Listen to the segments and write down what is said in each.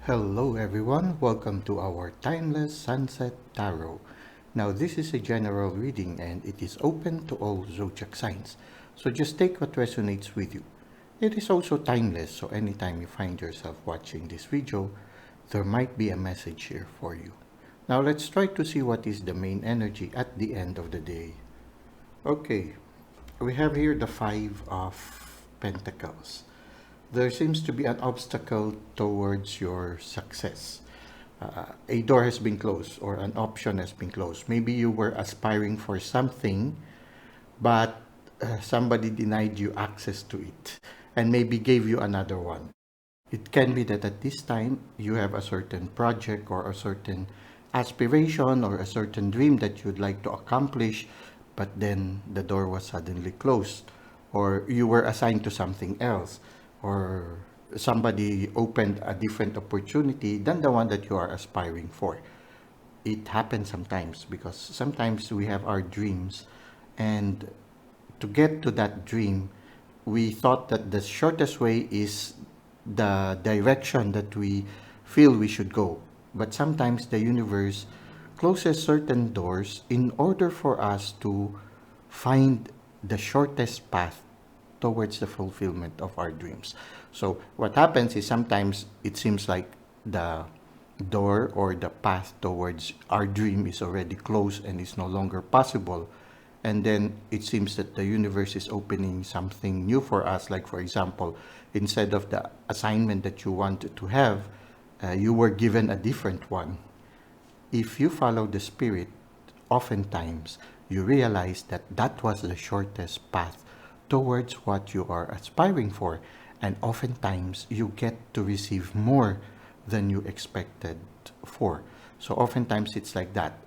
Hello everyone, welcome to our Timeless Sunset Tarot. Now this is a general reading and it is open to all zodiac signs. So just take what resonates with you. It is also timeless, so anytime you find yourself watching this video, there might be a message here for you. Now let's try to see what is the main energy at the end of the day. Okay, we have here the Five of Pentacles. There seems to be an obstacle towards your success. A door has been closed or an option has been closed. Maybe you were aspiring for something, but somebody denied you access to it and maybe gave you another one. It can be that at this time you have a certain project or a certain aspiration or a certain dream that you'd like to accomplish, but then the door was suddenly closed, or you were assigned to something else, or somebody opened a different opportunity than the one that you are aspiring for. It happens sometimes because sometimes we have our dreams, and to get to that dream, we thought that the shortest way is the direction that we feel we should go. But sometimes the universe closes certain doors in order for us to find the shortest path towards the fulfillment of our dreams. So what happens is sometimes it seems like the door or the path towards our dream is already closed and is no longer possible. And then it seems that the universe is opening something new for us. Like, for example, instead of the assignment that you wanted to have, you were given a different one. If you follow the spirit, oftentimes you realize that that was the shortest path towards what you are aspiring for, and oftentimes you get to receive more than you expected for. So oftentimes it's like that.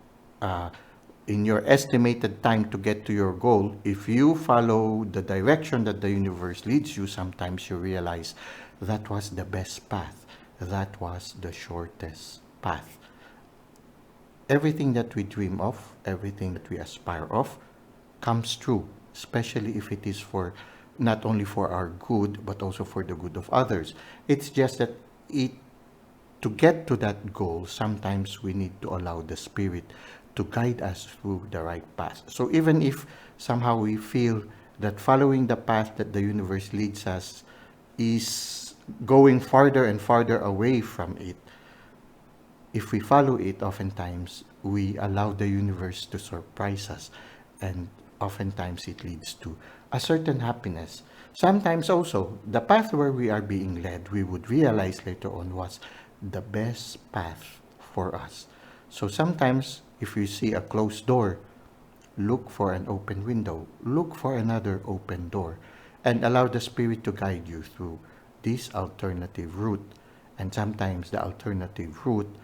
In your estimated time to get to your goal, if you follow the direction that the universe leads you, sometimes you realize that was the best path, that was the shortest path. Everything that we dream of, everything that we aspire of, comes true, especially if it is for not only for our good but also for the good of others. It's just that to get to that goal, sometimes we need to allow the spirit to guide us through the right path. So even if somehow we feel that following the path that the universe leads us is going farther and farther away from it, if we follow it, oftentimes we allow the universe to surprise us, and oftentimes it leads to a certain happiness. Sometimes also, the path where we are being led, we would realize later on was the best path for us. So sometimes, if you see a closed door, look for an open window, look for another open door, and allow the spirit to guide you through this alternative route. And sometimes the alternative route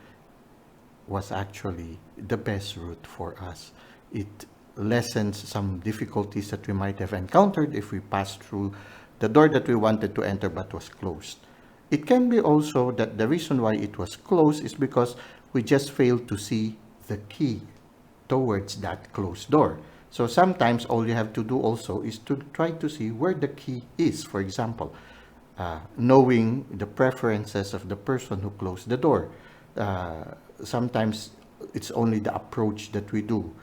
was actually the best route for us. It lessens some difficulties that we might have encountered if we passed through the door that we wanted to enter but was closed. It can be also that the reason why it was closed is because we just failed to see the key towards that closed door. So sometimes all you have to do also is to try to see where the key is. For example, knowing the preferences of the person who closed the door. Sometimes it's only the approach that we do.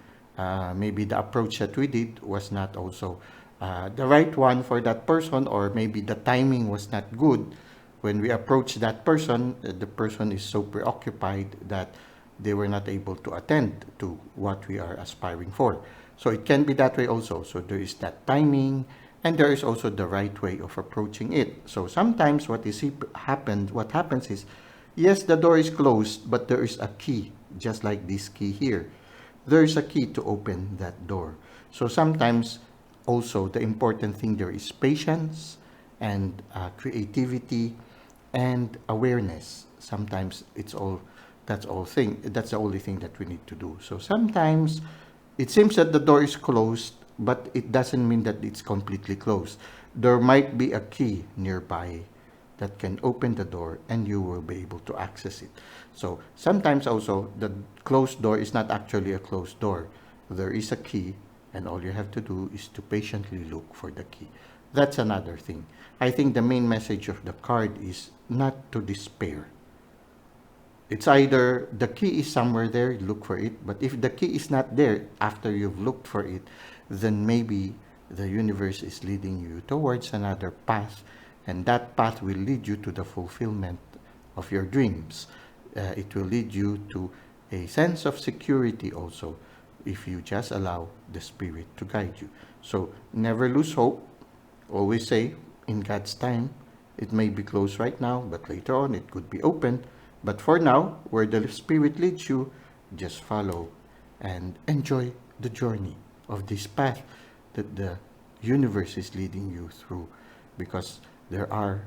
Maybe the approach that we did was not also the right one for that person, or maybe the timing was not good. When we approach that person, the person is so preoccupied that they were not able to attend to what we are aspiring for. So it can be that way also. So there is that timing, and there is also the right way of approaching it. So sometimes what happens is, yes, the door is closed, but there is a key, just like this key here. There is a key to open that door. So sometimes also the important thing there is patience and creativity and awareness. Sometimes that's the only thing that we need to do. So sometimes it seems that the door is closed, but it doesn't mean that it's completely closed. There might be a key nearby that can open the door and you will be able to access it. So sometimes also the closed door is not actually a closed door. There is a key, and all you have to do is to patiently look for the key. That's another thing. I think the main message of the card is not to despair. It's either the key is somewhere there, look for it. But if the key is not there after you've looked for it, then maybe the universe is leading you towards another path, and that path will lead you to the fulfillment of your dreams. It will lead you to a sense of security also, if you just allow the spirit to guide you. So never lose hope. Always say, in God's time, it may be closed right now, but later on it could be open. But for now, where the spirit leads you, just follow and enjoy the journey of this path that the universe is leading you through, because there are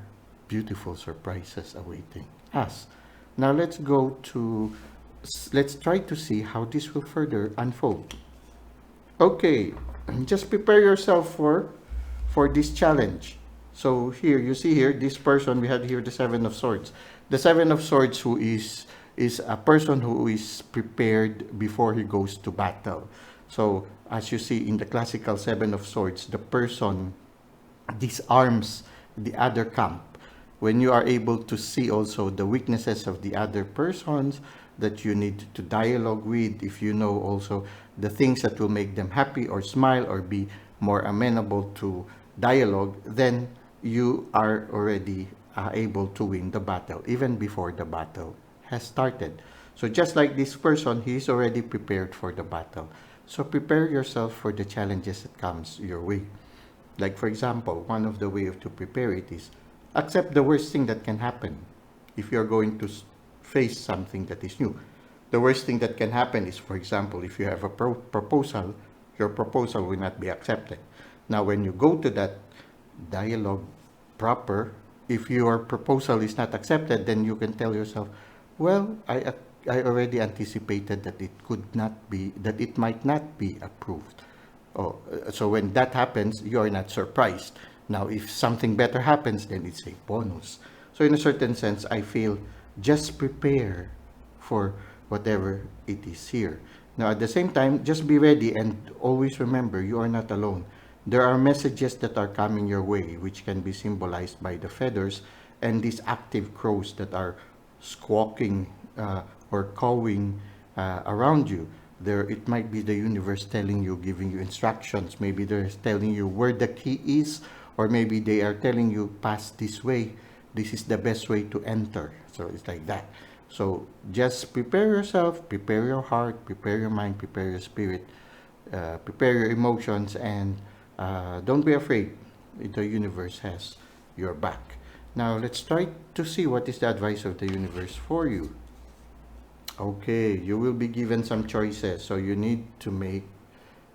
beautiful surprises awaiting us. Now let's try to see how this will further unfold. Okay, just prepare yourself for this challenge. So here, you see here, this person, we had here the Seven of Swords. The Seven of Swords who is a person who is prepared before he goes to battle. So as you see in the classical Seven of Swords, the person disarms the other camp. When you are able to see also the weaknesses of the other persons that you need to dialogue with, if you know also the things that will make them happy or smile or be more amenable to dialogue, then you are already able to win the battle even before the battle has started. So just like this person, he is already prepared for the battle. So prepare yourself for the challenges that comes your way. Like for example, one of the ways to prepare it is accept the worst thing that can happen. If you're going to face something that is new, the worst thing that can happen is, for example, if you have a proposal, your proposal will not be accepted. Now when you go to that dialogue proper, if your proposal is not accepted, then you can tell yourself, well, I already anticipated that it might not be approved. Oh, so when that happens, you are not surprised. Now, if something better happens, then it's a bonus. So in a certain sense, I feel just prepare for whatever it is here. Now, at the same time, just be ready and always remember you are not alone. There are messages that are coming your way, which can be symbolized by the feathers and these active crows that are squawking or cawing around you. It might be the universe telling you, giving you instructions. Maybe they're telling you where the key is, or maybe they are telling you, pass this way. This is the best way to enter. So it's like that. So just prepare yourself, prepare your heart, prepare your mind, prepare your spirit, prepare your emotions, and don't be afraid. The universe has your back. Now let's try to see what is the advice of the universe for you. Okay, you will be given some choices, so you need to make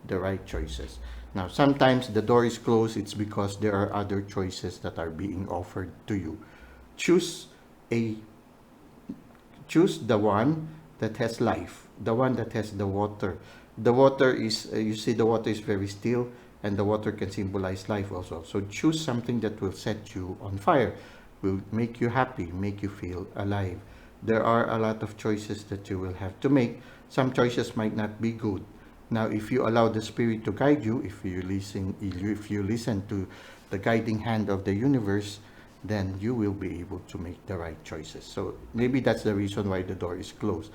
the right choices. Now sometimes the door is closed, it's because there are other choices that are being offered to you. Choose the one that has life, the one that has the water. The water is, you see, the water is very still, and the water can symbolize life also. So choose something that will set you on fire, will make you happy, make you feel alive. There are a lot of choices that you will have to make. Some choices might not be good. Now, if you allow the spirit to guide you, if you listen to the guiding hand of the universe, then you will be able to make the right choices. So maybe that's the reason why the door is closed.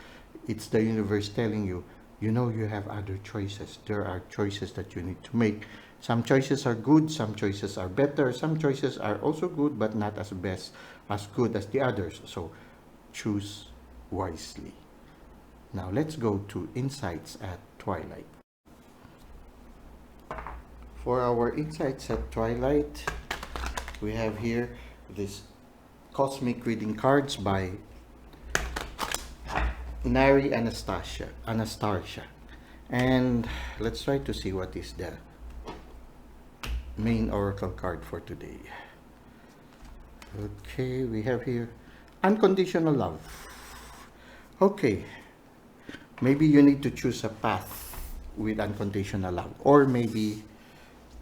It's the universe telling you, you know, you have other choices. There are choices that you need to make. Some choices are good, some choices are better, some choices are also good, but not as good as the others. So choose wisely. Now let's go to insights at twilight. For our insights at twilight, we have here this cosmic reading cards by Nari Anastarsia. And let's try to see what is the main oracle card for today. Okay, we have here unconditional love. Okay, maybe you need to choose a path with unconditional love, or maybe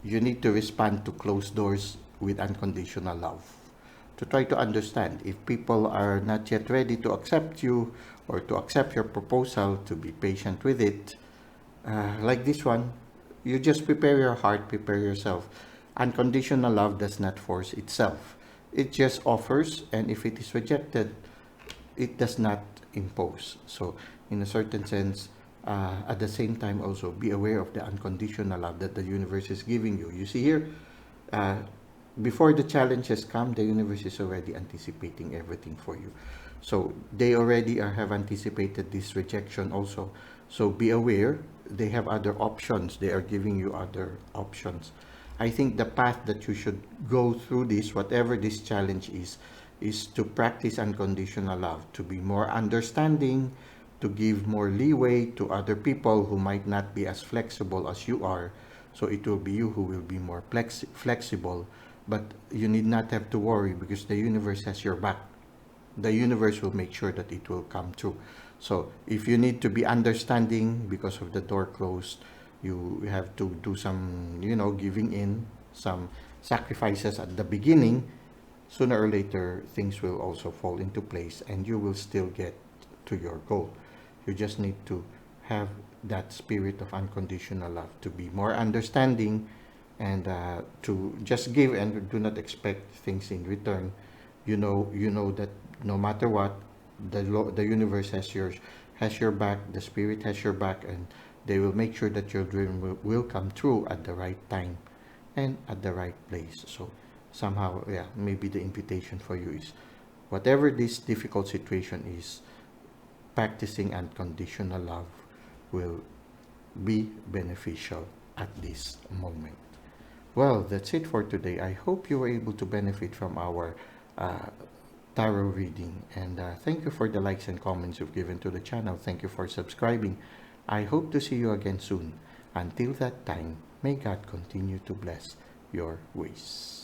you need to respond to closed doors with unconditional love. To try to understand if people are not yet ready to accept you or to accept your proposal, to be patient with it. Like this one, you just prepare your heart, prepare yourself. Unconditional love does not force itself. It just offers, and if it is rejected, it does not impose. So in a certain sense, at the same time also be aware of the unconditional love that the universe is giving you. You see here, before the challenges come, the universe is already anticipating everything for you. So they already have anticipated this rejection also. So be aware, they have other options. They are giving you other options. I think the path that you should go through this, whatever this challenge is to practice unconditional love, to be more understanding, to give more leeway to other people who might not be as flexible as you are. So it will be you who will be more flexible. But you need not have to worry because the universe has your back. The universe will make sure that it will come true. So if you need to be understanding because of the door closed, you have to do some, giving in, some sacrifices at the beginning. Sooner or later, things will also fall into place and you will still get to your goal. You just need to have that spirit of unconditional love, to be more understanding, and to just give and do not expect things in return. You know that no matter what, the universe has your back, the spirit has your back, and they will make sure that your dream will come true at the right time and at the right place. So somehow, yeah, maybe the invitation for you is, whatever this difficult situation is, practicing unconditional love will be beneficial at this moment. Well, that's it for today. I hope you were able to benefit from our tarot reading, and thank you for the likes and comments you've given to the channel. Thank you for subscribing. I hope to see you again soon. Until that time, may God continue to bless your ways.